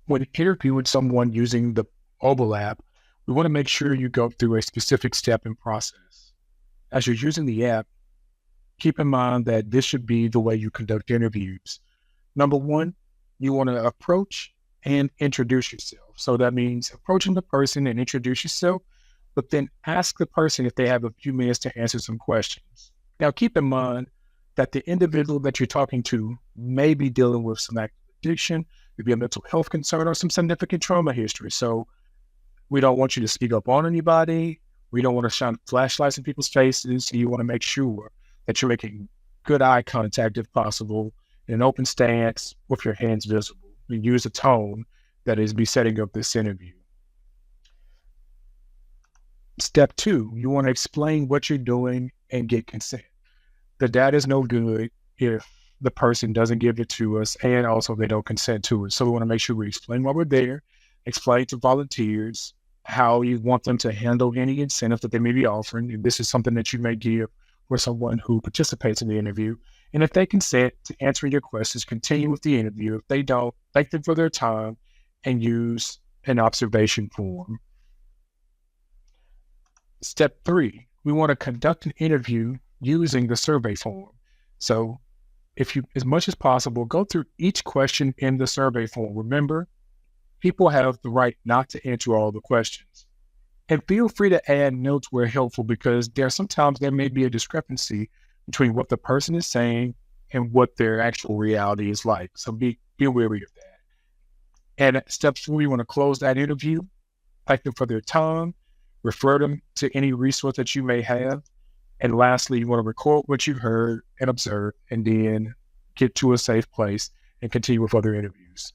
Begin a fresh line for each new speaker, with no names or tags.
when interviewing someone using the mobile app, we want to make sure you go through a specific step and process. As you're using the app, keep in mind that this should be the way you conduct interviews. Number one, you want to approach and introduce yourself. So that means approaching the person and introduce yourself, but then ask the person if they have a few minutes to answer some questions. Now, keep in mind that the individual that you're talking to may be dealing with some active addiction, maybe a mental health concern, or some significant trauma history. So we don't want you to speak up on anybody. We don't want to shine flashlights in people's faces. So you want to make sure that you're making good eye contact if possible, in an open stance with your hands visible. We use a tone that is be setting up this interview. Step two, you want to explain what you're doing and get consent. The data is no good if the person doesn't give it to us and also they don't consent to it. So we want to make sure we explain why we're there, explain to volunteers how you want them to handle any incentive that they may be offering. And this is something that you may give for someone who participates in the interview. And if they consent to answering your questions, continue with the interview. If they don't, thank them for their time and use an observation form. Step three, we want to conduct an interview using the survey form. So if you, as much as possible, go through each question in the survey form. Remember, people have the right not to answer all the questions. And feel free to add notes where helpful, because sometimes there may be a discrepancy between what the person is saying and what their actual reality is like. So be wary of that. And at step four, you want to close that interview, thank them for their time, refer them to any resource that you may have. And lastly, you want to record what you've heard and observed, and then get to a safe place and continue with other interviews.